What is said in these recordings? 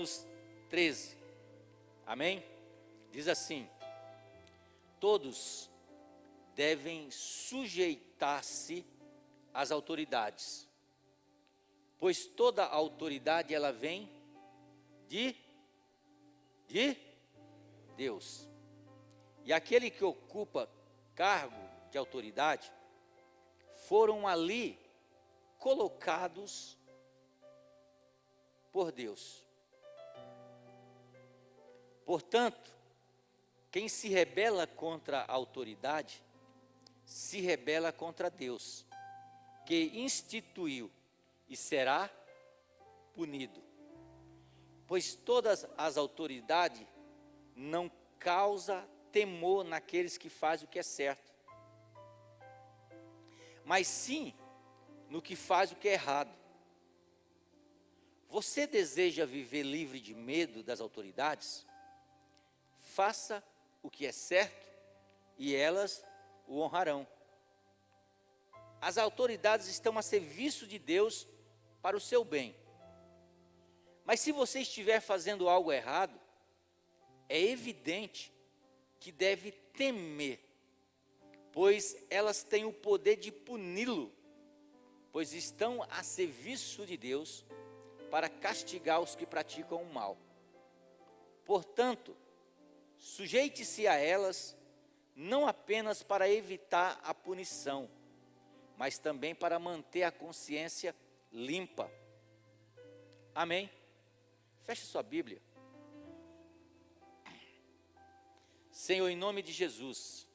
Romanos 13, amém? Diz assim: todos devem sujeitar-se às autoridades, pois toda autoridade ela vem de Deus. E aquele que ocupa cargo de autoridade foram ali colocados por Deus. Portanto, quem se rebela contra a autoridade, se rebela contra Deus, que instituiu e será punido. Pois todas as autoridades não causam temor naqueles que fazem o que é certo, mas sim no que faz o que é errado. Você deseja viver livre de medo das autoridades? Faça o que é certo e elas o honrarão. As autoridades estão a serviço de Deus para o seu bem. Mas se você estiver fazendo algo errado, é evidente que deve temer, pois elas têm o poder de puni-lo, pois estão a serviço de Deus para castigar os que praticam o mal. Portanto, sujeite-se a elas, não apenas para evitar a punição, mas também para manter a consciência limpa. Amém? Feche sua Bíblia. Senhor, em nome de Jesus,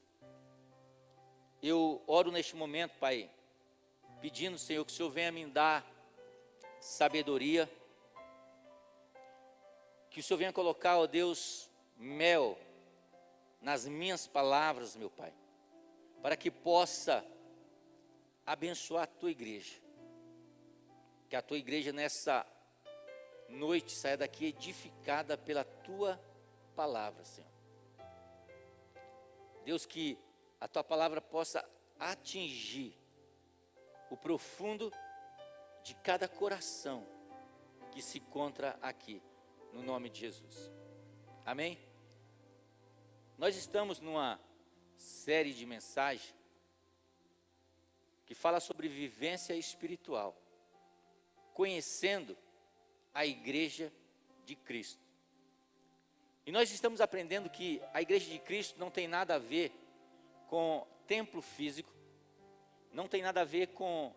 eu oro neste momento, Pai, pedindo, Senhor, que o Senhor venha me dar sabedoria, que o Senhor venha colocar, ó Deus, mel nas minhas palavras, meu Pai, para que possa abençoar a Tua igreja, que a Tua igreja nessa noite saia daqui edificada pela Tua palavra, Senhor. Deus, que a Tua palavra possa atingir o profundo de cada coração que se encontra aqui, no nome de Jesus. Amém? Nós estamos numa série de mensagens que fala sobre vivência espiritual, conhecendo a igreja de Cristo. E nós estamos aprendendo que a igreja de Cristo não tem nada a ver com templo físico, não tem nada a ver com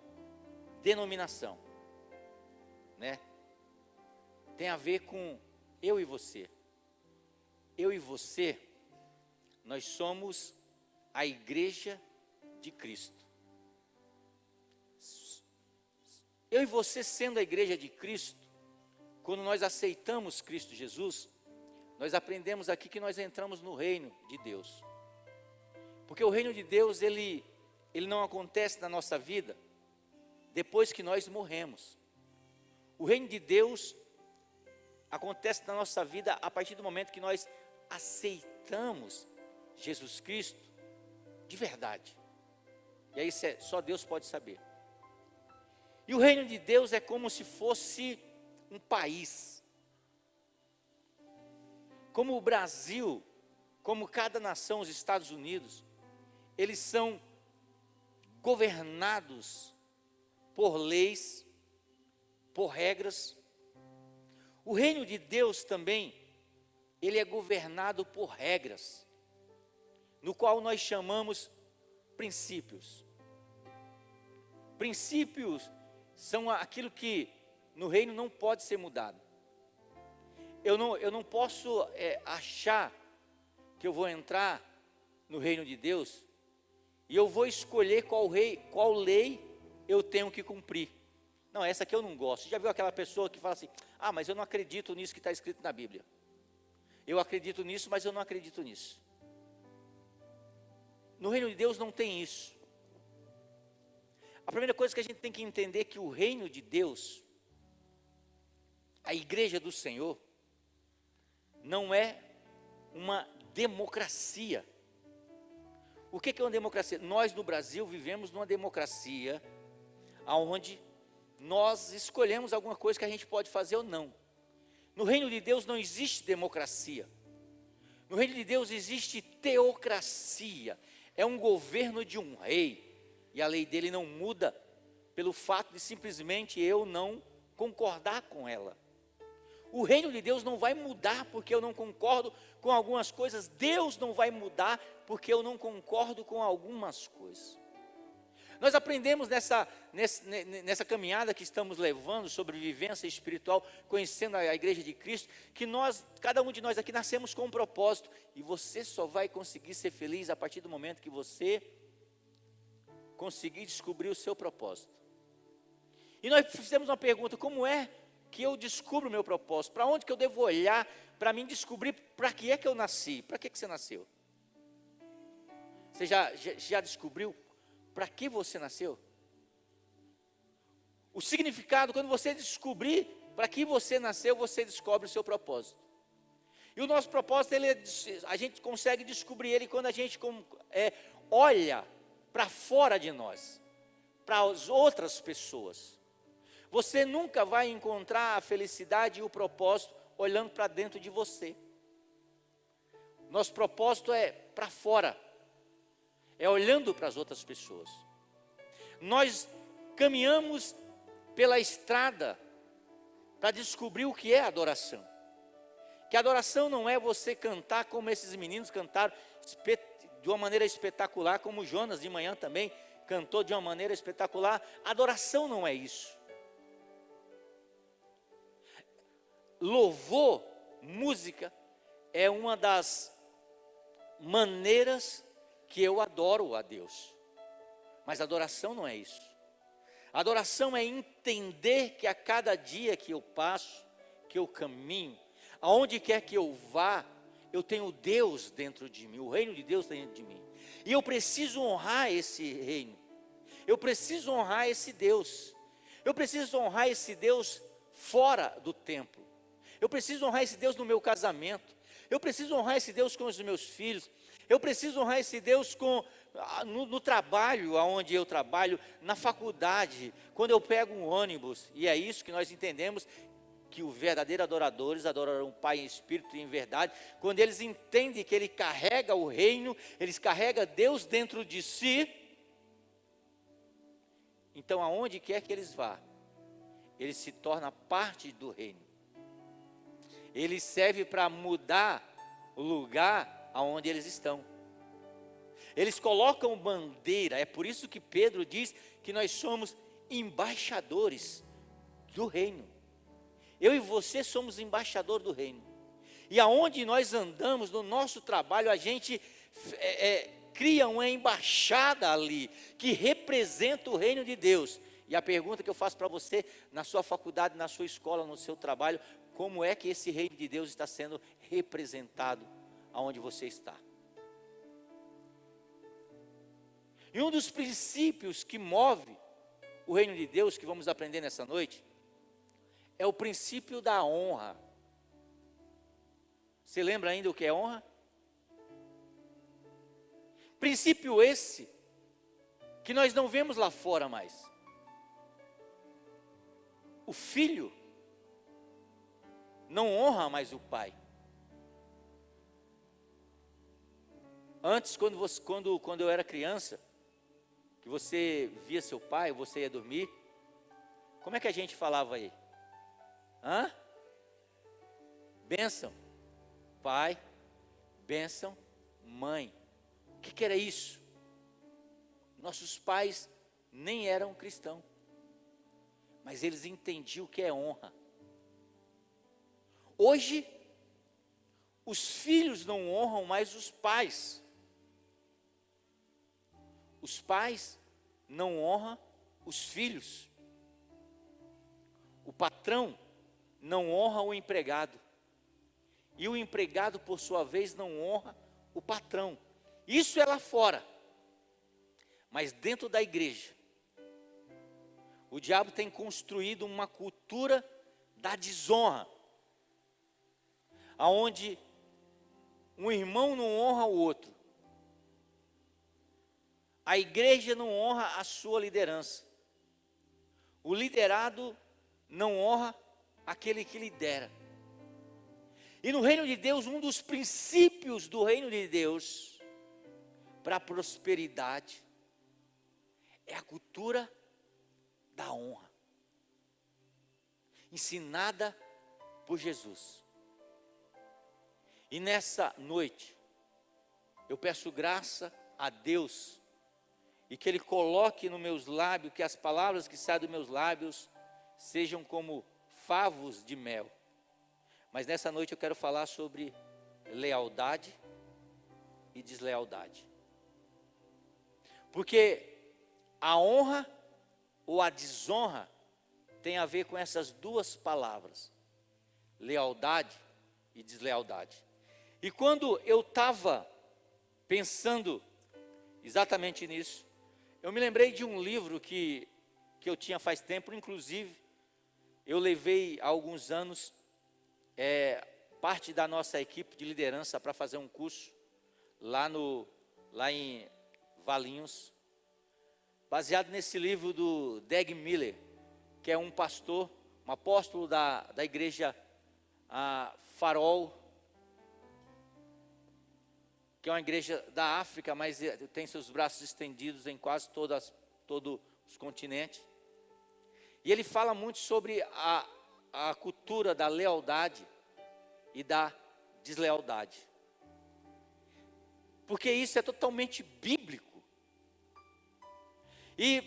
denominação, né? Tem a ver com eu e você. Eu e você, nós somos a igreja de Cristo. Eu e você sendo a igreja de Cristo, quando nós aceitamos Cristo Jesus, nós aprendemos aqui que nós entramos no reino de Deus. Porque o reino de Deus, ele não acontece na nossa vida depois que nós morremos. O reino de Deus acontece na nossa vida a partir do momento que nós aceitamos Jesus Cristo de verdade. E aí só Deus pode saber. E o reino de Deus é como se fosse um país. Como o Brasil, como cada nação, os Estados Unidos, eles são governados por leis, por regras. O reino de Deus também, ele é governado por regras, no qual nós chamamos princípios. Princípios são aquilo que no reino não pode ser mudado. Eu não posso achar que eu vou entrar no reino de Deus e eu vou escolher qual lei eu tenho que cumprir. Não, essa aqui eu não gosto. Já viu aquela pessoa que fala assim: ah, mas eu não acredito nisso que está escrito na Bíblia. Eu acredito nisso, mas eu não acredito nisso. No reino de Deus não tem isso. A primeira coisa que a gente tem que entender é que o reino de Deus, a igreja do Senhor, não é uma democracia. O que é uma democracia? Nós no Brasil vivemos numa democracia onde nós escolhemos alguma coisa que a gente pode fazer ou não. No reino de Deus não existe democracia. No reino de Deus existe teocracia. É um governo de um rei. E a lei dele não muda pelo fato de simplesmente eu não concordar com ela. O reino de Deus não vai mudar porque eu não concordo com algumas coisas. Deus não vai mudar porque eu não concordo com algumas coisas. Nós aprendemos nessa caminhada que estamos levando sobre vivência espiritual, conhecendo a igreja de Cristo, que cada um de nós aqui nascemos com um propósito, e você só vai conseguir ser feliz a partir do momento que você conseguir descobrir o seu propósito. E nós fizemos uma pergunta: como é que eu descubro o meu propósito? Para onde que eu devo olhar para mim descobrir para que é que eu nasci? Para que você nasceu? Você já descobriu para que você nasceu? O significado, quando você descobrir para que você nasceu, você descobre o seu propósito. E o nosso propósito, a gente consegue descobrir ele quando a gente olha para fora de nós, para as outras pessoas. Você nunca vai encontrar a felicidade e o propósito olhando para dentro de você. Nosso propósito é para fora, é olhando para as outras pessoas. Nós caminhamos pela estrada para descobrir o que é adoração. Que adoração não é você cantar como esses meninos cantaram de uma maneira espetacular, como Jonas de manhã também cantou de uma maneira espetacular. Adoração não é isso. Louvor, música, é uma das maneiras que eu adoro a Deus. Mas adoração não é isso. Adoração é entender que a cada dia que eu passo, que eu caminho, aonde quer que eu vá, eu tenho Deus dentro de mim, o reino de Deus dentro de mim. E eu preciso honrar esse reino. Eu preciso honrar esse Deus. Eu preciso honrar esse Deus fora do templo. Eu preciso honrar esse Deus no meu casamento. Eu preciso honrar esse Deus com os meus filhos. Eu preciso honrar esse Deus no trabalho, onde eu trabalho, na faculdade, quando eu pego um ônibus. E é isso que nós entendemos, que os verdadeiros adoradores adorarão o Pai em espírito e em verdade, quando eles entendem que Ele carrega o reino, eles carregam Deus dentro de si. Então, aonde quer que eles vá, ele se torna parte do reino. Ele serve para mudar o lugar aonde eles estão. Eles colocam bandeira. É por isso que Pedro diz que nós somos embaixadores do reino. Eu e você somos embaixador do reino. E aonde nós andamos, no nosso trabalho, a gente cria uma embaixada ali, que representa o reino de Deus. E a pergunta que eu faço para você, na sua faculdade, na sua escola, no seu trabalho, como é que esse reino de Deus está sendo representado aonde você está? E um dos princípios que move o reino de Deus, que vamos aprender nessa noite, é o princípio da honra. Você lembra ainda o que é honra? Princípio esse, que nós não vemos lá fora mais. O filho não honra mais o pai. Antes, quando eu era criança, que você via seu pai, você ia dormir, como é que a gente falava aí? Bênção, pai, bênção, mãe. O que era isso? Nossos pais nem eram cristãos, mas eles entendiam o que é honra. Hoje, os filhos não honram mais os pais. Os pais não honram os filhos. O patrão não honra o empregado. E o empregado, por sua vez, não honra o patrão. Isso é lá fora. Mas dentro da igreja, o diabo tem construído uma cultura da desonra, aonde um irmão não honra o outro. A igreja não honra a sua liderança. O liderado não honra aquele que lidera. E no reino de Deus, um dos princípios do reino de Deus para a prosperidade é a cultura da honra, ensinada por Jesus. E nessa noite, eu peço graça a Deus e que Ele coloque nos meus lábios, que as palavras que saem dos meus lábios sejam como favos de mel. Mas nessa noite eu quero falar sobre lealdade e deslealdade. Porque a honra ou a desonra tem a ver com essas duas palavras, lealdade e deslealdade. E quando eu estava pensando exatamente nisso, eu me lembrei de um livro que eu tinha faz tempo, inclusive, eu levei há alguns anos parte da nossa equipe de liderança para fazer um curso lá em Valinhos, baseado nesse livro do Dag Miller, que é um pastor, um apóstolo da igreja Farol, que é uma igreja da África, mas tem seus braços estendidos em quase todos os continentes. E ele fala muito sobre a cultura da lealdade e da deslealdade. Porque isso é totalmente bíblico.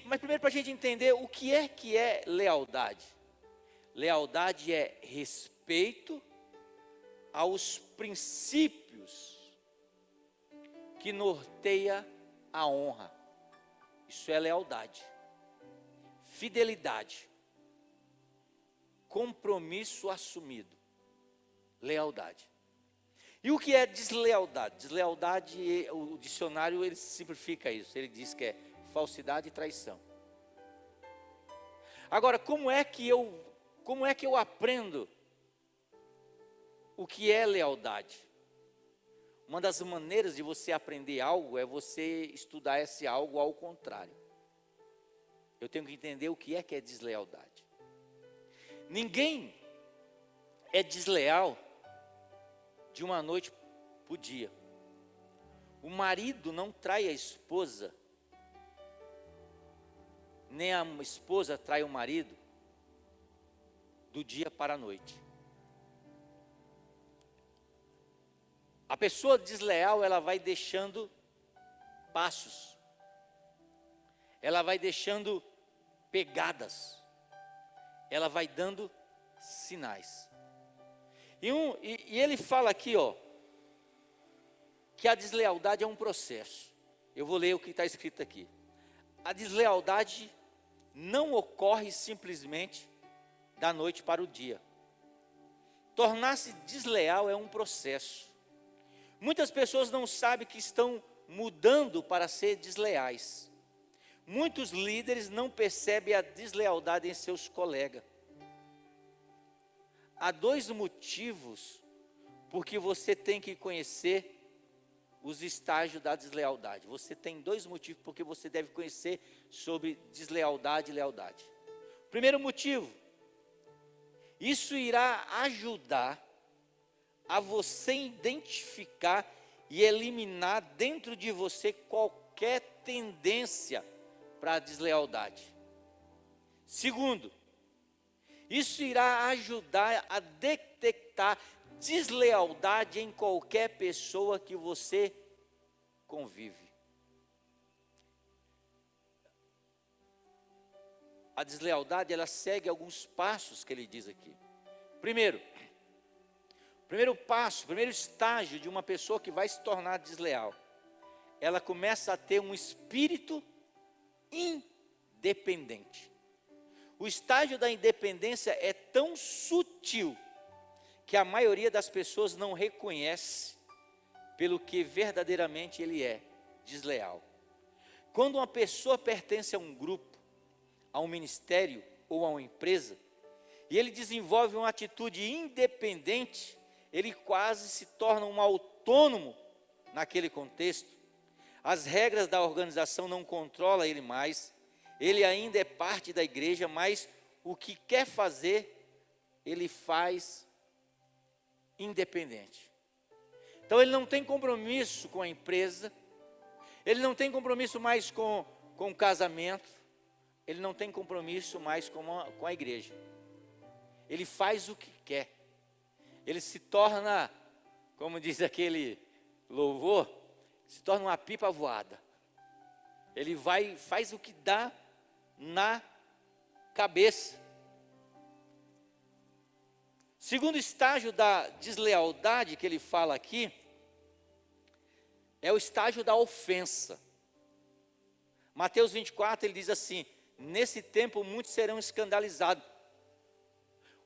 Mas primeiro, para a gente entender o que é lealdade. Lealdade é respeito aos princípios que norteia a honra. Isso é lealdade. Fidelidade. Compromisso assumido. Lealdade. E o que é deslealdade? Deslealdade, o dicionário ele simplifica isso. Ele diz que é falsidade e traição. Agora, como é que eu aprendo o que é lealdade? Uma das maneiras de você aprender algo é você estudar esse algo ao contrário. Eu tenho que entender o que é deslealdade. Ninguém é desleal de uma noite para o dia. O marido não trai a esposa, nem a esposa trai o marido do dia para a noite. A pessoa desleal, ela vai deixando passos, ela vai deixando pegadas, ela vai dando sinais. E ele fala aqui, que a deslealdade é um processo. Eu vou ler o que está escrito aqui. A deslealdade não ocorre simplesmente da noite para o dia. Tornar-se desleal é um processo. Muitas pessoas não sabem que estão mudando para ser desleais. Muitos líderes não percebem a deslealdade em seus colegas. Há dois motivos porque você tem que conhecer os estágios da deslealdade. Você tem dois motivos porque você deve conhecer sobre deslealdade e lealdade. Primeiro motivo, isso irá ajudar a você identificar e eliminar dentro de você qualquer tendência para a deslealdade. Segundo, isso irá ajudar a detectar deslealdade em qualquer pessoa que você convive. A deslealdade, ela segue alguns passos que ele diz aqui. Primeiro passo, primeiro estágio de uma pessoa que vai se tornar desleal. Ela começa a ter um espírito independente. O estágio da independência é tão sutil que a maioria das pessoas não reconhece pelo que verdadeiramente ele é, desleal. Quando uma pessoa pertence a um grupo, a um ministério ou a uma empresa, e ele desenvolve uma atitude independente, ele quase se torna um autônomo naquele contexto. As regras da organização não controlam ele mais, ele ainda é parte da igreja, mas o que quer fazer, ele faz independente. Então ele não tem compromisso com a empresa, ele não tem compromisso mais com o casamento, ele não tem compromisso mais com a igreja. Ele faz o que quer. Ele se torna, como diz aquele louvor, se torna uma pipa voada. Ele vai, faz o que dá na cabeça. Segundo estágio da deslealdade que ele fala aqui, é o estágio da ofensa. Mateus 24, ele diz assim: nesse tempo muitos serão escandalizados.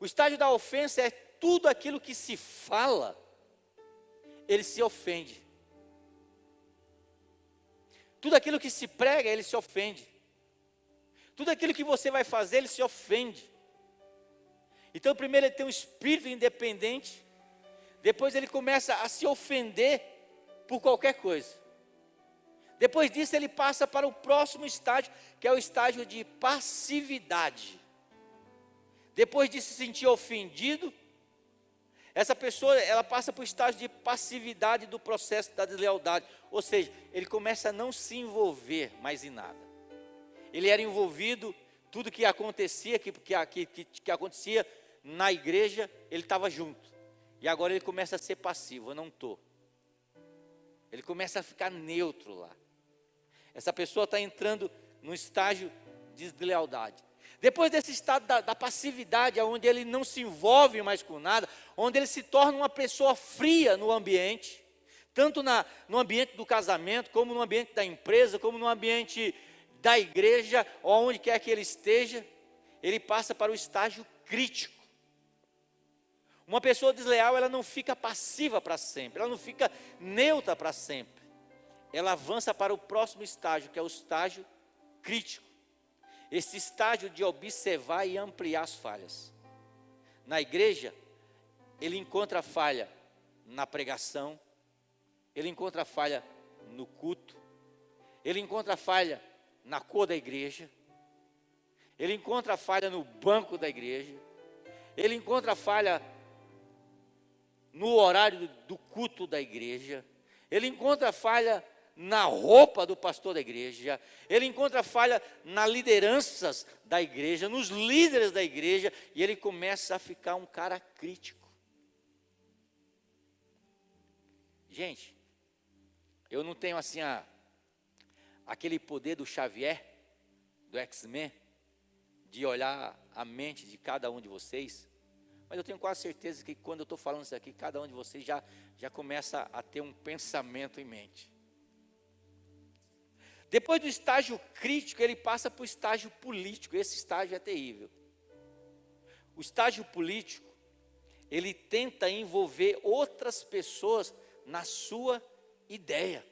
O estágio da ofensa é tudo aquilo que se fala, ele se ofende. Tudo aquilo que se prega, ele se ofende. Tudo aquilo que você vai fazer, ele se ofende. Então primeiro ele tem um espírito independente, depois ele começa a se ofender por qualquer coisa. Depois disso ele passa para o próximo estágio, que é o estágio de passividade. Depois de se sentir ofendido, essa pessoa, ela passa para o estágio de passividade do processo da deslealdade. Ou seja, ele começa a não se envolver mais em nada. Ele era envolvido, tudo que acontecia, que acontecia na igreja, ele estava junto. E agora ele começa a ser passivo, eu não estou. Ele começa a ficar neutro lá. Essa pessoa está entrando no estágio de deslealdade. Depois desse estado da passividade, onde ele não se envolve mais com nada, onde ele se torna uma pessoa fria no ambiente, tanto no ambiente do casamento, como no ambiente da empresa, como no ambiente da igreja, ou onde quer que ele esteja, ele passa para o estágio crítico. Uma pessoa desleal, ela não fica passiva para sempre, ela não fica neutra para sempre. Ela avança para o próximo estágio, que é o estágio crítico. Esse estágio de observar e ampliar as falhas. Na igreja, ele encontra falha na pregação, ele encontra falha no culto, ele encontra falha na cor da igreja, ele encontra falha no banco da igreja, ele encontra falha no horário do culto da igreja, ele encontra falha na roupa do pastor da igreja, ele encontra falha nas lideranças da igreja, nos líderes da igreja, e ele começa a ficar um cara crítico. Gente, eu não tenho assim aquele poder do Xavier, do X-Men, de olhar a mente de cada um de vocês, mas eu tenho quase certeza que quando eu estou falando isso aqui, cada um de vocês já começa a ter um pensamento em mente. Depois do estágio crítico, ele passa para o estágio político. Esse estágio é terrível. O estágio político, ele tenta envolver outras pessoas na sua ideia.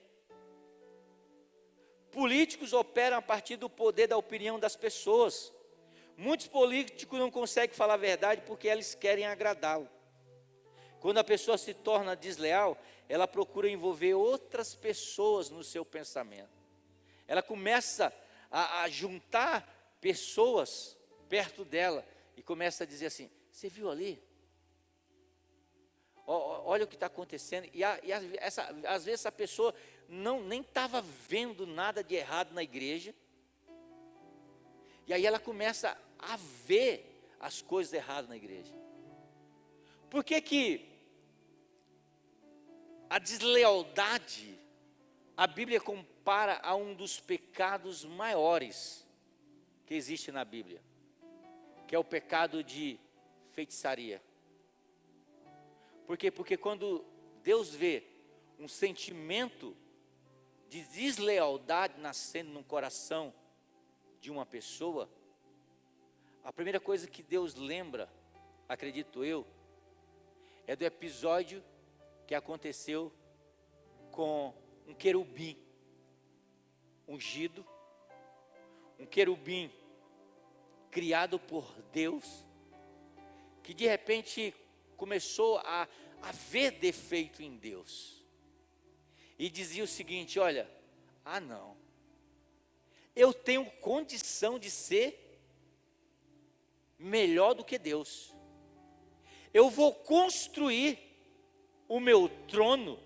Políticos operam a partir do poder da opinião das pessoas. Muitos políticos não conseguem falar a verdade porque eles querem agradá-lo. Quando a pessoa se torna desleal, ela procura envolver outras pessoas no seu pensamento. Ela começa a juntar pessoas perto dela e começa a dizer assim: você viu ali? Olha o que está acontecendo. E às vezes essa pessoa nem estava vendo nada de errado na igreja. E aí ela começa a ver as coisas erradas na igreja. Por que a deslealdade, a Bíblia compara a um dos pecados maiores que existe na Bíblia, que é o pecado de feitiçaria? Por quê? Porque quando Deus vê um sentimento de deslealdade nascendo no coração de uma pessoa, a primeira coisa que Deus lembra, acredito eu, é do episódio que aconteceu com um querubim ungido, um querubim criado por Deus, que de repente começou a ver defeito em Deus, e dizia o seguinte: olha, não, eu tenho condição de ser melhor do que Deus, eu vou construir o meu trono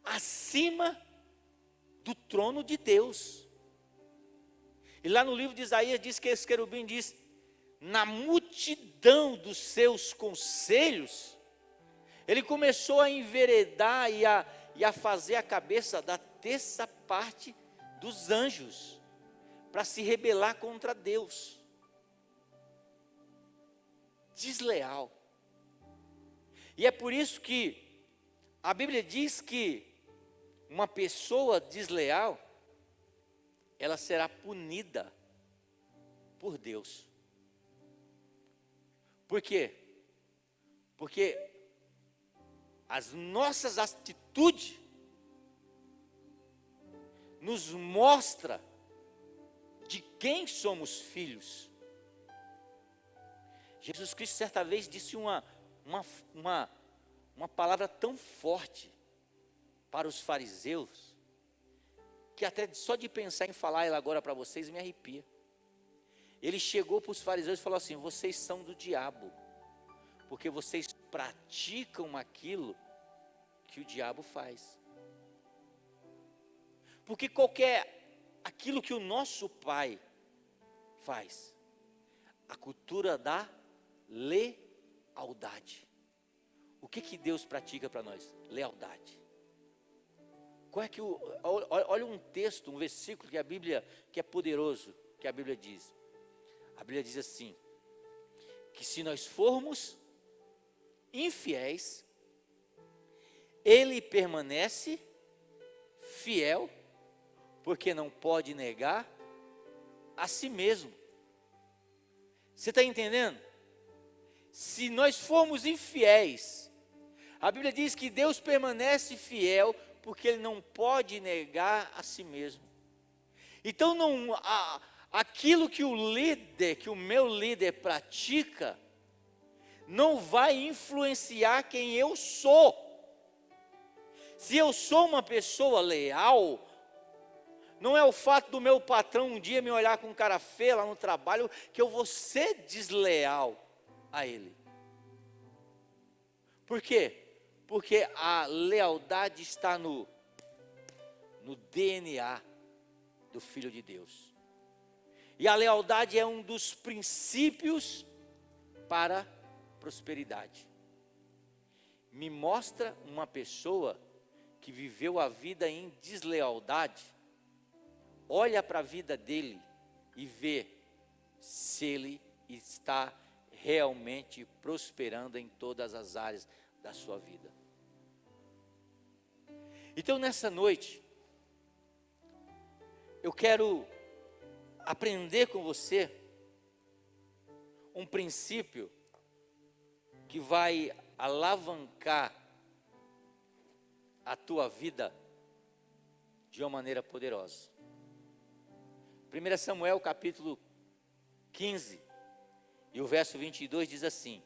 acima do trono de Deus. E lá no livro de Isaías diz que esse querubim diz: na multidão dos seus conselhos, ele começou a enveredar e a fazer a cabeça da terça parte dos anjos, para se rebelar contra Deus. Desleal. E é por isso que a Bíblia diz que uma pessoa desleal, ela será punida por Deus. Por quê? Porque as nossas atitudes nos mostra de quem somos filhos. Jesus Cristo certa vez disse uma palavra tão forte para os fariseus, que até só de pensar em falar ela agora para vocês me arrepia. Ele chegou para os fariseus e falou assim: vocês são do diabo, porque vocês praticam aquilo que o diabo faz. Porque aquilo que o nosso pai faz, a cultura da lealdade. O que Deus pratica para nós? Lealdade. Qual é que olha um texto, um versículo que a Bíblia, que é poderoso, que a Bíblia diz. A Bíblia diz assim: que se nós formos infiéis, Ele permanece fiel, porque não pode negar a si mesmo. Você está entendendo? Se nós formos infiéis, a Bíblia diz que Deus permanece fiel, porque Ele não pode negar a si mesmo. Então, aquilo que o meu líder pratica, não vai influenciar quem eu sou. Se eu sou uma pessoa leal, não é o fato do meu patrão um dia me olhar com cara feia lá no trabalho, que eu vou ser desleal a ele. Por quê? Porque a lealdade está no DNA do Filho de Deus. E a lealdade é um dos princípios para a prosperidade. Me mostra uma pessoa que viveu a vida em deslealdade, olha para a vida dele e vê se ele está realmente prosperando em todas as áreas da sua vida. Então, nessa noite, eu quero aprender com você um princípio que vai alavancar a tua vida de uma maneira poderosa. 1 Samuel capítulo 15 e o verso 22 diz assim: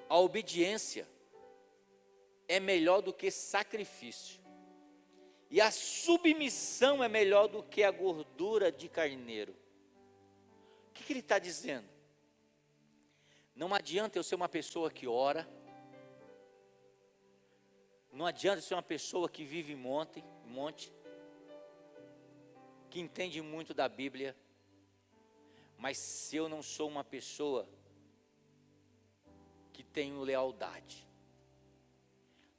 a obediência é melhor do que sacrifício, e a submissão é melhor do que a gordura de carneiro. O que ele está dizendo? Não adianta eu ser uma pessoa que ora, não adianta eu ser uma pessoa que vive em monte, que entende muito da Bíblia, mas se eu não sou uma pessoa que tenho lealdade.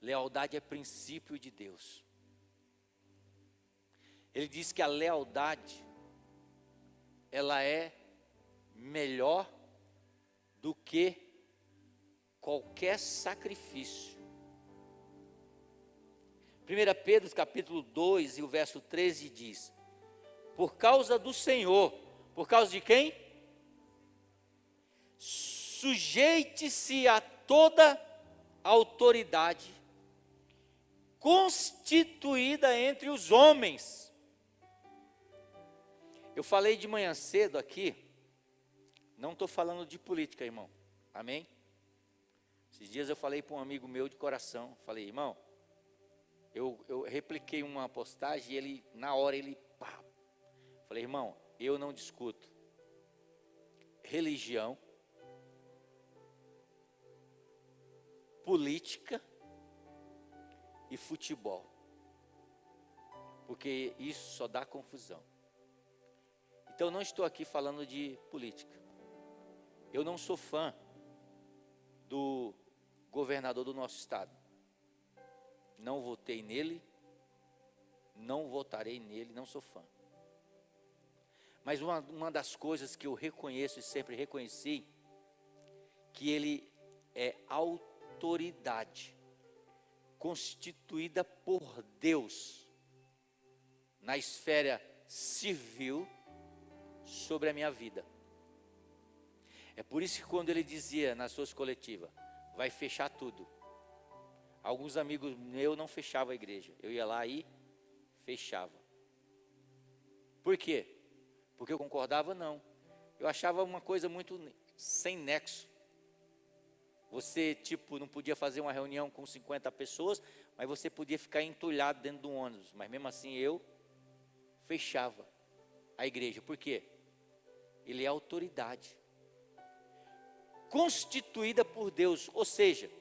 Lealdade é princípio de Deus. Ele diz que a lealdade, ela é melhor do que qualquer sacrifício. 1 Pedro capítulo 2 e o verso 13 diz: por causa do Senhor, por causa de quem? Sujeite-se a toda autoridade constituída entre os homens. Eu falei de manhã cedo aqui, não estou falando de política, irmão, amém? Esses dias eu falei para um amigo meu de coração, falei: irmão, eu repliquei uma postagem e ele, na hora, falei: irmão, eu não discuto religião, política e futebol. Porque isso só dá confusão. Então eu não estou aqui falando de política. Eu não sou fã do governador do nosso estado. Não votei nele, não votarei nele, não sou fã. Mas uma das coisas que eu reconheço e sempre reconheci, que ele é autoridade constituída por Deus na esfera civil sobre a minha vida. É por isso que quando ele dizia nas suas coletivas, vai fechar tudo. Alguns amigos meus não fechavam a igreja. Eu ia lá e fechava. Por quê? Porque eu concordava? Não. Eu achava uma coisa muito sem nexo. Você, não podia fazer uma reunião com 50 pessoas, mas você podia ficar entulhado dentro de um ônibus. Mas mesmo assim eu fechava a igreja. Por quê? Ele é autoridade constituída por Deus. Ou seja,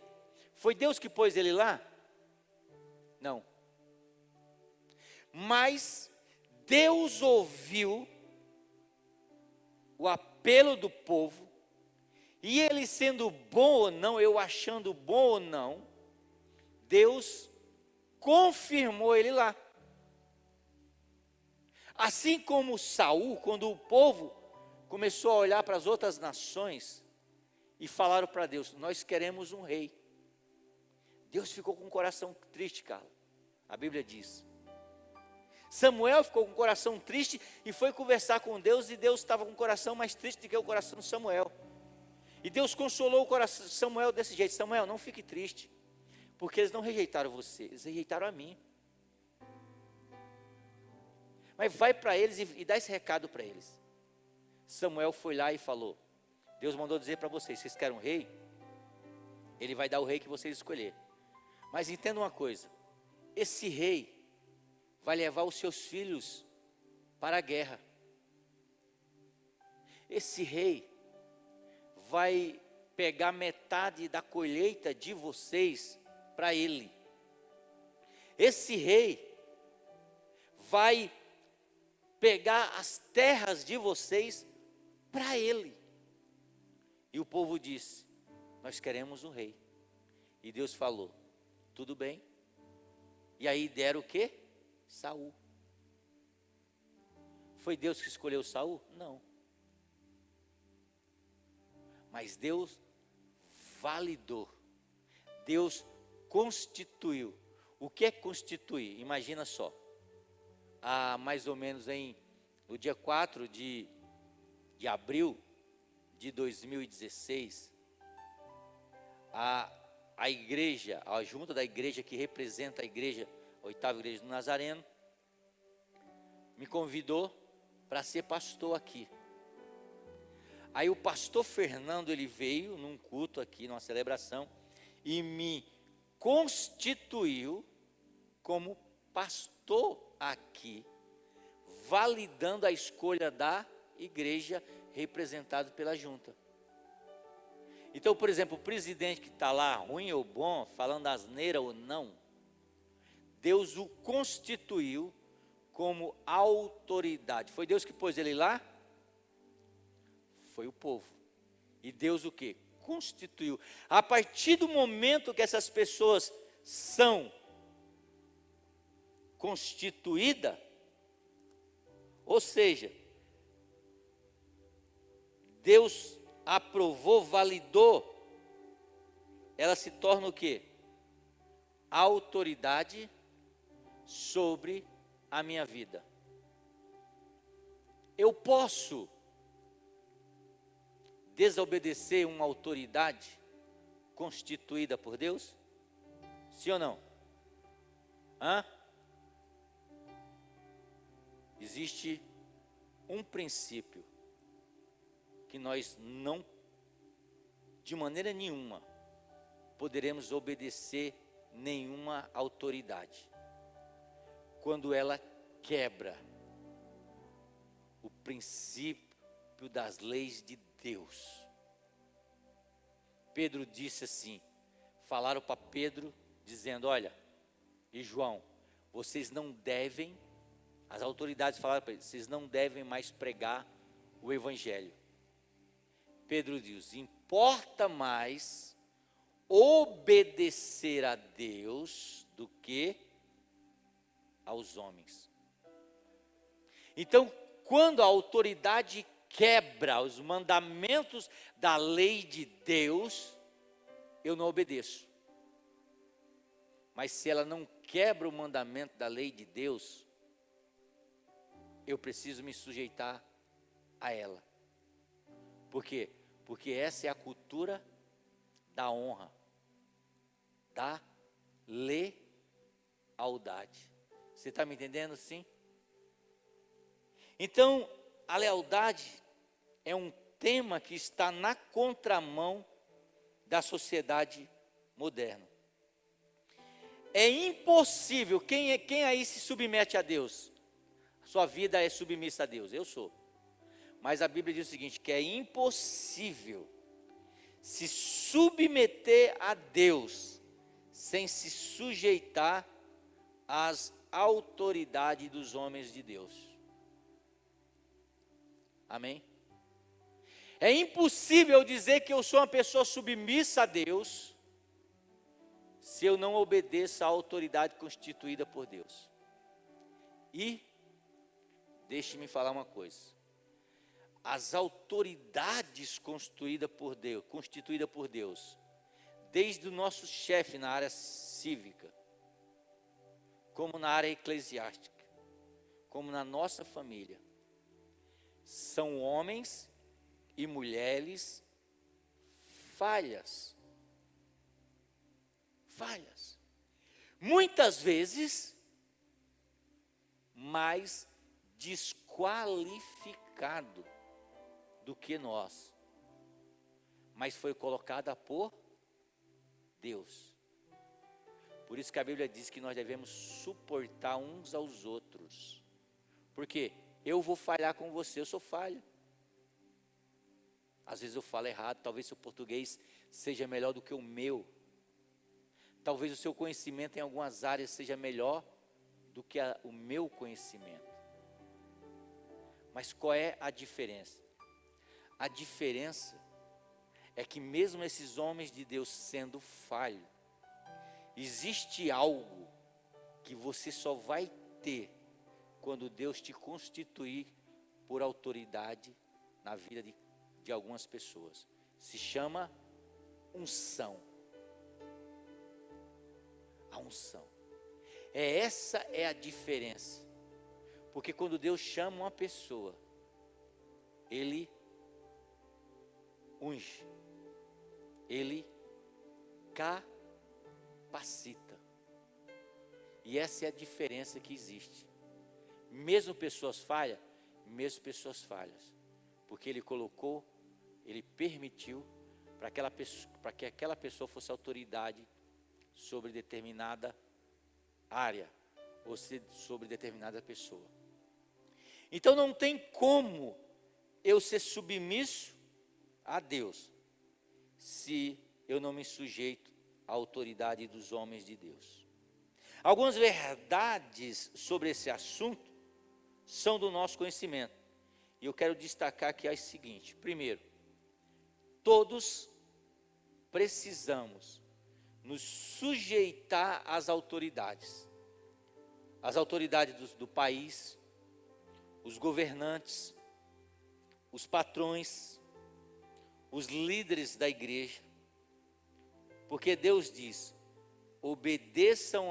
foi Deus que pôs ele lá? Não. Mas Deus ouviu o apelo do povo, e ele sendo bom ou não, eu achando bom ou não, Deus confirmou ele lá. Assim como Saul, quando o povo começou a olhar para as outras nações e falaram para Deus, nós queremos um rei. Deus ficou com o coração triste, Carla. A Bíblia diz. Samuel ficou com o coração triste e foi conversar com Deus, e Deus estava com o coração mais triste do que o coração de Samuel. E Deus consolou o coração de Samuel desse jeito: Samuel, não fique triste, porque eles não rejeitaram você, eles rejeitaram a mim. Mas vai para eles e dá esse recado para eles. Samuel foi lá e falou: Deus mandou dizer para vocês, vocês querem um rei? Ele vai dar o rei que vocês escolherem. Mas entenda uma coisa, esse rei vai levar os seus filhos para a guerra. Esse rei vai pegar metade da colheita de vocês para ele. Esse rei vai pegar as terras de vocês para ele. E o povo disse: nós queremos um rei. E Deus falou: tudo bem. E aí deram o quê? Saul. Foi Deus que escolheu Saul? Não. Mas Deus validou. Deus constituiu. O que é constituir? Imagina só. Mais ou menos no dia 4 de abril de 2016, a igreja, a junta da igreja que representa a igreja, a oitava igreja do Nazareno, me convidou para ser pastor aqui. Aí o pastor Fernando, ele veio num culto aqui, numa celebração, e me constituiu como pastor aqui, validando a escolha da igreja representada pela junta. Então, por exemplo, o presidente que está lá, ruim ou bom, falando asneira ou não, Deus o constituiu como autoridade. Foi Deus que pôs ele lá? Foi o povo. E Deus o quê? Constituiu. A partir do momento que essas pessoas são constituídas, ou seja, Deus aprovou, validou, ela se torna o quê? Autoridade sobre a minha vida. Eu posso desobedecer uma autoridade constituída por Deus? Sim ou não? Existe um princípio que nós não, de maneira nenhuma, poderemos obedecer nenhuma autoridade. Quando ela quebra o princípio das leis de Deus. Pedro disse assim: falaram para Pedro, dizendo: olha, e João, vocês não devem, as autoridades falaram para eles, vocês não devem mais pregar o evangelho. Pedro diz: importa mais obedecer a Deus do que aos homens. Então, quando a autoridade quebra os mandamentos da lei de Deus, eu não obedeço. Mas se ela não quebra o mandamento da lei de Deus, eu preciso me sujeitar a ela. Por quê? Porque essa é a cultura da honra, da lealdade. Você está me entendendo, sim? Então, a lealdade é um tema que está na contramão da sociedade moderna. É impossível, quem aí se submete a Deus? Sua vida é submissa a Deus, eu sou. Mas a Bíblia diz o seguinte, que é impossível se submeter a Deus sem se sujeitar às autoridades dos homens de Deus. Amém? É impossível dizer que eu sou uma pessoa submissa a Deus se eu não obedeço à autoridade constituída por Deus. E, deixe-me falar uma coisa, as autoridades constituídas por Deus, desde o nosso chefe na área cívica, como na área eclesiástica, como na nossa família, são homens e mulheres falhas. Muitas vezes mais desqualificado do que nós, mas foi colocada por Deus. Por isso que a Bíblia diz que nós devemos suportar uns aos outros. Porque eu vou falhar com você, eu sou falho. Às vezes eu falo errado, talvez seu português seja melhor do que o meu. Talvez o seu conhecimento em algumas áreas seja melhor do que o meu conhecimento. Mas qual é a diferença? A diferença é que mesmo esses homens de Deus sendo falhos, existe algo que você só vai ter quando Deus te constituir por autoridade na vida de algumas pessoas. Se chama unção. A unção. Essa é a diferença. Porque quando Deus chama uma pessoa, Ele unge, Ele capacita. E essa é a diferença que existe. Mesmo pessoas falhas, porque Ele colocou, Ele permitiu para que aquela pessoa fosse autoridade sobre determinada área, ou sobre determinada pessoa. Então não tem como eu ser submisso a Deus, se eu não me sujeito à autoridade dos homens de Deus. Algumas verdades sobre esse assunto são do nosso conhecimento, e eu quero destacar aqui as seguintes. Primeiro, todos precisamos nos sujeitar às autoridades. As autoridades do país, os governantes, os patrões, os líderes da igreja. Porque Deus diz: obedeçam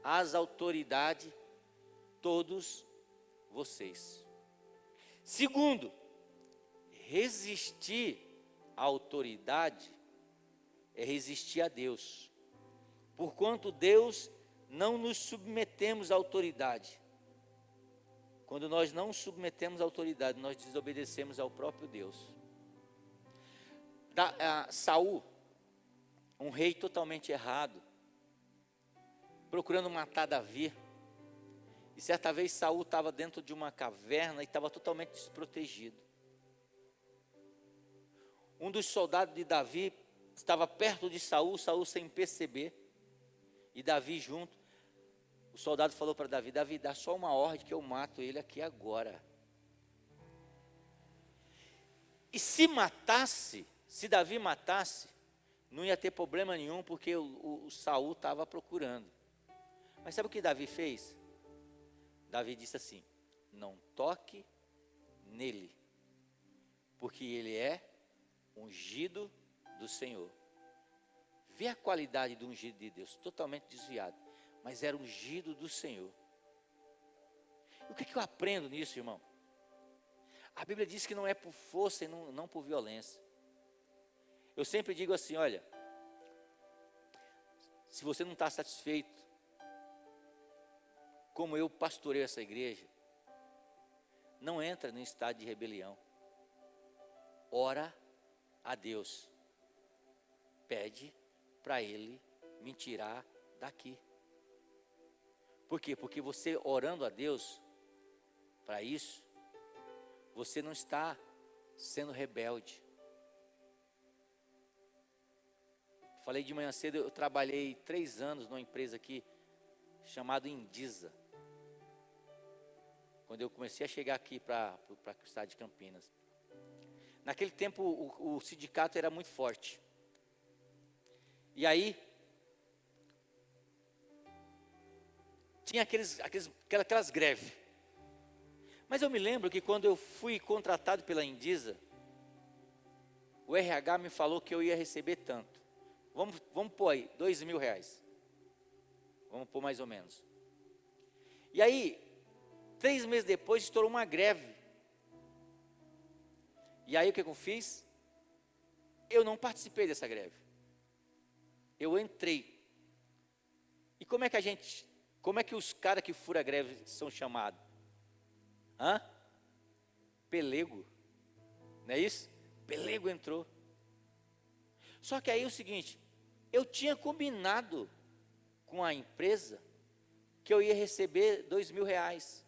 às autoridades todos vocês. Segundo, resistir à autoridade é resistir a Deus, porquanto Deus não nos submetemos à autoridade. Quando nós não submetemos à autoridade, nós desobedecemos ao próprio Deus. Saul, um rei totalmente errado, procurando matar Davi. E certa vez Saul estava dentro de uma caverna e estava totalmente desprotegido. Um dos soldados de Davi estava perto de Saul, Saul sem perceber, e Davi junto. O soldado falou para Davi: Davi, dá só uma ordem que eu mato ele aqui agora. E se Davi matasse, não ia ter problema nenhum, porque o Saul estava procurando. Mas sabe o que Davi fez? Davi disse assim: não toque nele, porque ele é ungido do Senhor. Vê a qualidade do ungido de Deus, totalmente desviado, mas era ungido do Senhor. E o que eu aprendo nisso, irmão? A Bíblia diz que não é por força e não por violência. Eu sempre digo assim: olha, se você não está satisfeito como eu pastoreio essa igreja, não entra no estado de rebelião. Ora a Deus, pede para Ele me tirar daqui. Por quê? Porque você orando a Deus para isso, você não está sendo rebelde. Falei de manhã cedo, eu trabalhei 3 anos numa empresa aqui chamada Indisa. Quando eu comecei a chegar aqui para o estado de Campinas. Naquele tempo o sindicato era muito forte. E aí tinha aquelas greves. Mas eu me lembro que quando eu fui contratado pela Indisa, o RH me falou que eu ia receber tanto. Vamos pôr aí, R$2.000. Vamos pôr mais ou menos. E aí, 3 meses depois, estourou uma greve. E aí o que eu fiz? Eu não participei dessa greve. Eu entrei. E como é que os caras que furam a greve são chamados? Pelego. Não é isso? Pelego entrou. Só que aí é o seguinte, eu tinha combinado com a empresa que eu ia receber R$2.000.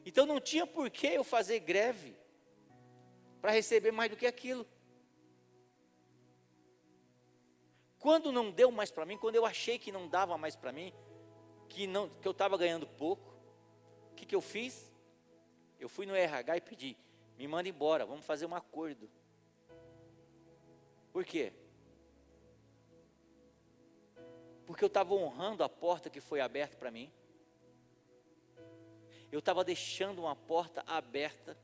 Então não tinha por que eu fazer greve para receber mais do que aquilo. Quando não deu mais para mim, quando eu achei que não dava mais para mim, que eu estava ganhando pouco, o que eu fiz? Eu fui no RH e pedi: me manda embora, vamos fazer um acordo. Por quê? Porque eu estava honrando a porta que foi aberta para mim. Eu estava deixando uma porta aberta,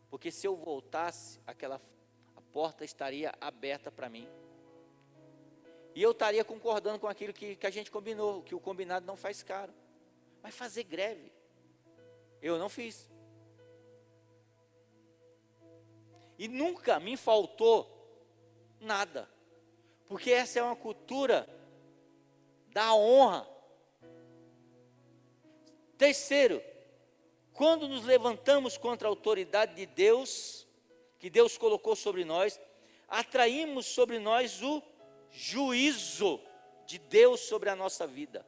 porque se eu voltasse, a porta estaria aberta para mim. E eu estaria concordando com aquilo que a gente combinou, que o combinado não faz caro. Mas fazer greve, eu não fiz. E nunca me faltou nada, porque essa é uma cultura da honra. Terceiro, quando nos levantamos contra a autoridade de Deus, que Deus colocou sobre nós, atraímos sobre nós o juízo de Deus sobre a nossa vida.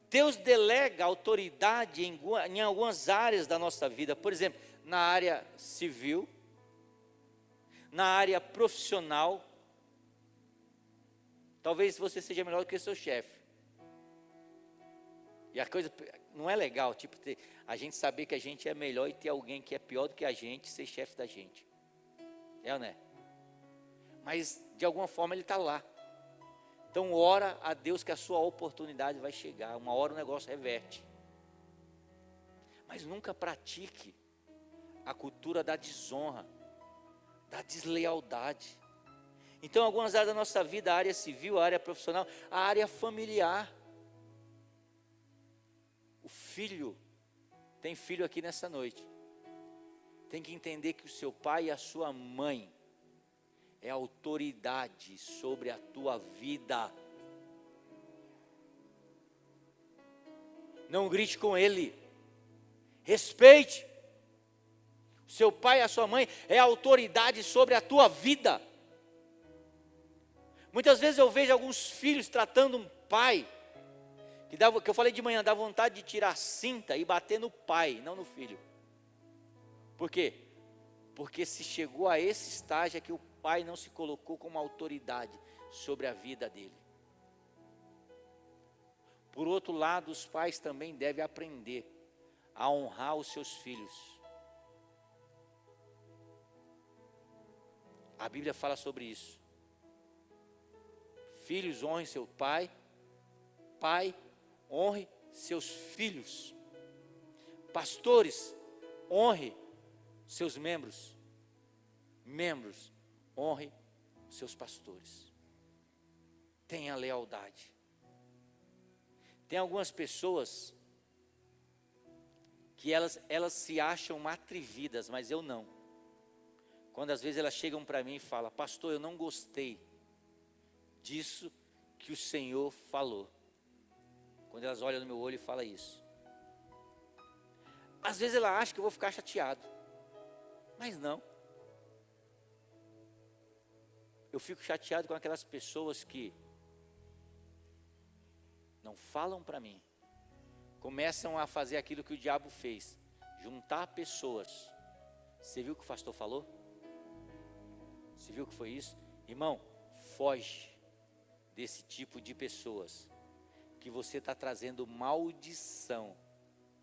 Deus delega autoridade em algumas áreas da nossa vida, por exemplo, na área civil, na área profissional. Talvez você seja melhor do que seu chefe. E a coisa não é legal, tipo, a gente saber que a gente é melhor e ter alguém que é pior do que a gente ser chefe da gente. É ou não é? Mas de alguma forma ele está lá. Então ora a Deus que a sua oportunidade vai chegar. Uma hora o negócio reverte. Mas nunca pratique a cultura da desonra, da deslealdade. Então algumas áreas da nossa vida, a área civil, a área profissional, a área familiar. O filho, tem filho aqui nessa noite, tem que entender que o seu pai e a sua mãe é autoridade sobre a tua vida. Não grite com ele, respeite. O seu pai e a sua mãe é autoridade sobre a tua vida. Muitas vezes eu vejo alguns filhos tratando um pai, que eu falei de manhã, dá vontade de tirar a cinta e bater no pai, não no filho. Por quê? Porque se chegou a esse estágio é que o pai não se colocou como autoridade sobre a vida dele. Por outro lado, os pais também devem aprender a honrar os seus filhos. A Bíblia fala sobre isso. Filhos, honrem seu pai. Pai, honre seus filhos. Pastores, honre seus membros. Membros, honre seus pastores. Tenha lealdade. Tem algumas pessoas que elas se acham atrevidas, mas eu não. Quando às vezes elas chegam para mim e falam: pastor, eu não gostei disso que o Senhor falou. Quando elas olham no meu olho e falam isso. Às vezes ela acha que eu vou ficar chateado, mas não. Eu fico chateado com aquelas pessoas que não falam para mim, começam a fazer aquilo que o diabo fez, juntar pessoas. Você viu o que o pastor falou? Você viu o que foi isso? Irmão, foge desse tipo de pessoas, que você está trazendo maldição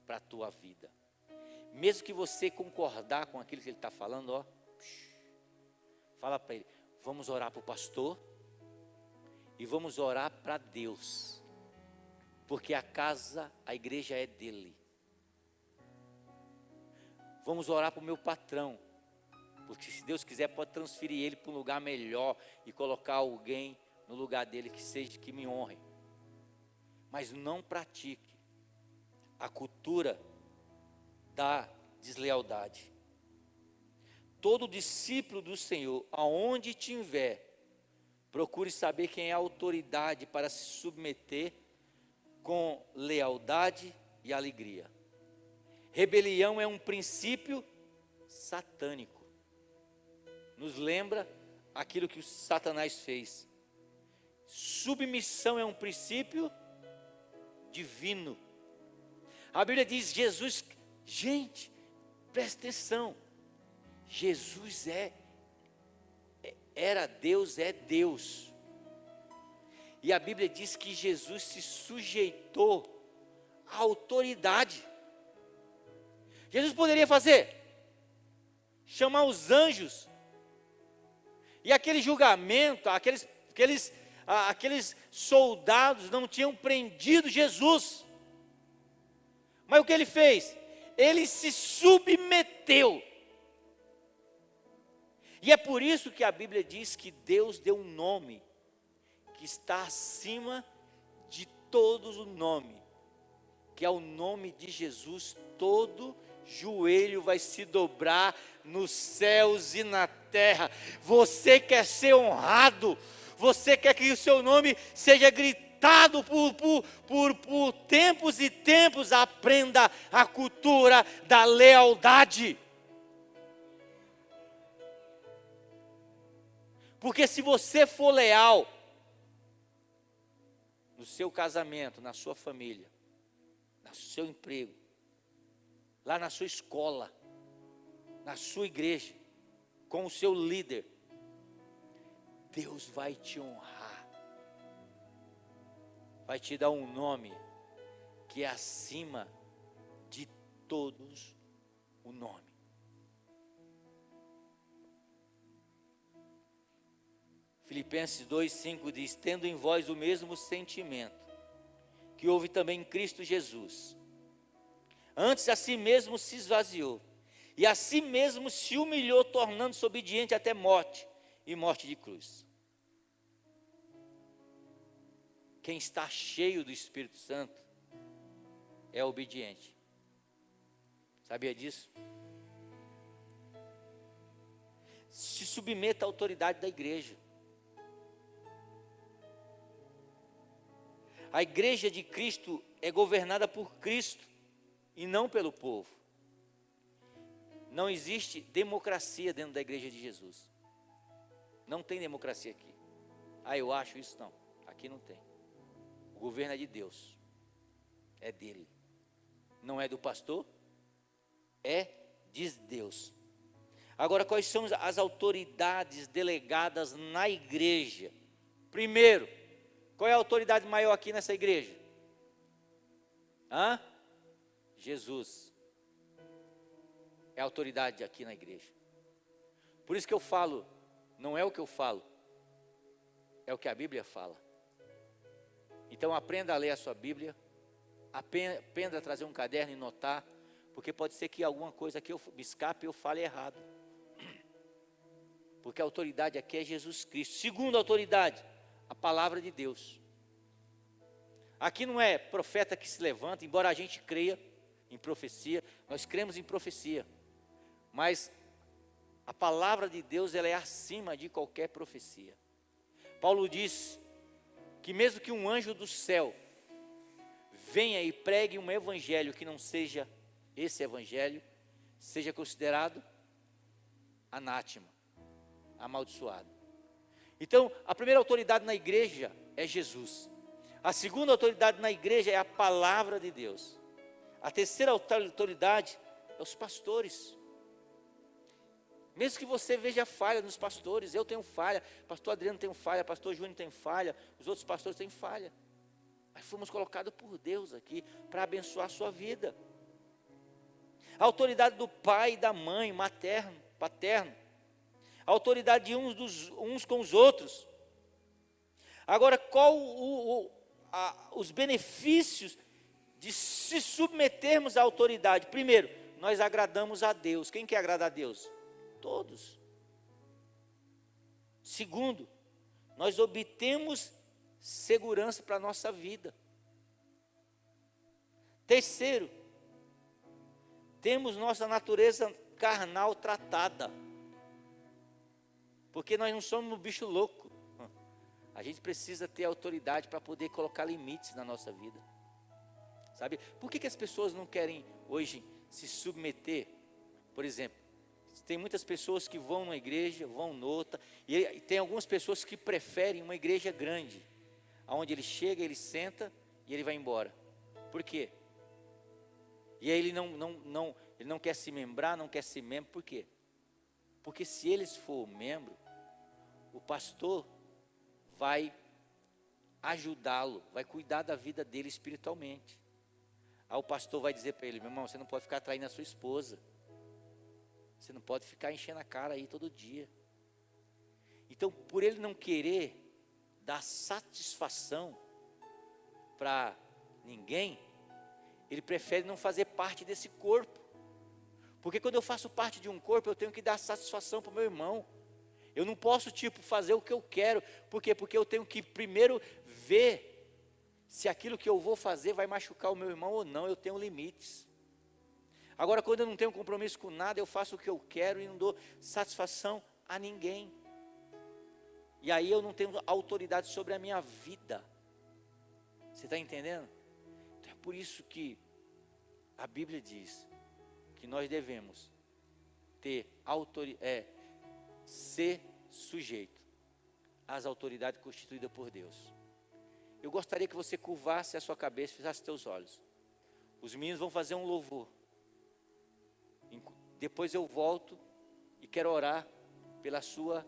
para a tua vida. Mesmo que você concordar com aquilo que ele está falando, ó, fala para ele: vamos orar para o pastor e vamos orar para Deus, porque a igreja é dele. Vamos orar para o meu patrão, porque se Deus quiser pode transferir ele para um lugar melhor e colocar alguém no lugar dele que me honre. Mas não pratique a cultura da deslealdade. Todo discípulo do Senhor, aonde estiver, procure saber quem é a autoridade para se submeter com lealdade e alegria. Rebelião é um princípio satânico. Nos lembra aquilo que o Satanás fez. Submissão é um princípio divino. A Bíblia diz: Jesus, gente, presta atenção. Jesus era Deus, é Deus. E a Bíblia diz que Jesus se sujeitou à autoridade. Jesus poderia fazer, chamar os anjos, e aquele julgamento, aqueles soldados não tinham prendido Jesus. Mas o que ele fez? Ele se submeteu. E é por isso que a Bíblia diz que Deus deu um nome que está acima de todos os nomes, que é o nome de Jesus. Todo joelho vai se dobrar nos céus e na terra. Você quer ser honrado? Você quer que o seu nome seja gritado por tempos e tempos? Aprenda a cultura da lealdade. Porque se você for leal no seu casamento, na sua família, no seu emprego, lá na sua escola, na sua igreja, com o seu líder, Deus vai te honrar, vai te dar um nome que é acima de todos o nome. Filipenses 2:5 diz: tendo em vós o mesmo sentimento que houve também em Cristo Jesus. Antes a si mesmo se esvaziou, e a si mesmo se humilhou, tornando-se obediente até morte, e morte de cruz. Quem está cheio do Espírito Santo é obediente. Sabia disso? Se submeta à autoridade da igreja. A igreja de Cristo é governada por Cristo e não pelo povo. Não existe democracia dentro da igreja de Jesus. Não tem democracia aqui. Eu acho isso, não. Aqui não tem. O governo é de Deus. É dele. Não é do pastor, é de Deus. Agora, quais são as autoridades delegadas na igreja? Primeiro, qual é a autoridade maior aqui nessa igreja? Jesus é a autoridade aqui na igreja. Por isso que eu falo, não é o que eu falo, é o que a Bíblia fala. Então aprenda a ler a sua Bíblia, aprenda a trazer um caderno e notar, porque pode ser que alguma coisa que eu me escape eu fale errado. Porque a autoridade aqui é Jesus Cristo. Segunda autoridade, a palavra de Deus. Aqui não é profeta que se levanta, embora a gente creia em profecia, nós cremos em profecia, mas a palavra de Deus, ela é acima de qualquer profecia. Paulo diz que mesmo que um anjo do céu venha e pregue um evangelho que não seja esse evangelho, seja considerado anátema, amaldiçoado. Então, a primeira autoridade na igreja é Jesus. A segunda autoridade na igreja é a palavra de Deus. A terceira autoridade é os pastores. Mesmo que você veja falha nos pastores, eu tenho falha, pastor Adriano tem falha, pastor Júnior tem falha, os outros pastores têm falha. Mas fomos colocados por Deus aqui para abençoar a sua vida. A autoridade do pai e da mãe, materno, paterno. A autoridade de uns com os outros. Agora, qual os benefícios de se submetermos à autoridade? Primeiro, nós agradamos a Deus. Quem quer agradar a Deus? Todos. Segundo, nós obtemos segurança para a nossa vida. Terceiro, temos nossa natureza carnal tratada. Porque nós não somos um bicho louco. A gente precisa ter autoridade para poder colocar limites na nossa vida. Sabe? Por que as pessoas não querem hoje se submeter? Por exemplo, tem muitas pessoas que vão numa igreja, vão noutra, e tem algumas pessoas que preferem uma igreja grande, onde ele chega, ele senta e ele vai embora. Por quê? E aí ele não quer se membrar, não quer ser membro, por quê? Porque se eles for membro, o pastor vai ajudá-lo, vai cuidar da vida dele espiritualmente. Aí o pastor vai dizer para ele: meu irmão, você não pode ficar traindo a sua esposa, você não pode ficar enchendo a cara aí todo dia. Então, por ele não querer dar satisfação para ninguém, ele prefere não fazer parte desse corpo. Porque quando eu faço parte de um corpo, eu tenho que dar satisfação para o meu irmão. Eu não posso, fazer o que eu quero. Por quê? Porque eu tenho que primeiro ver se aquilo que eu vou fazer vai machucar o meu irmão ou não. Eu tenho limites. Agora, quando eu não tenho compromisso com nada, eu faço o que eu quero e não dou satisfação a ninguém. E aí eu não tenho autoridade sobre a minha vida. Você está entendendo? Então é por isso que a Bíblia diz que nós devemos ter ser sujeito às autoridades constituídas por Deus. Eu gostaria que você curvasse a sua cabeça e fechasse seus olhos. Os meninos vão fazer um louvor. Depois eu volto e quero orar pela sua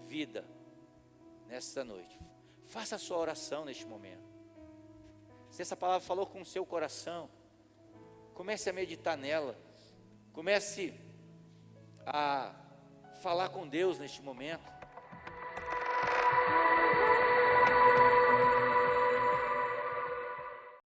vida nesta noite. Faça a sua oração neste momento. Se essa palavra falou com o seu coração, comece a meditar nela. Comece a falar com Deus neste momento.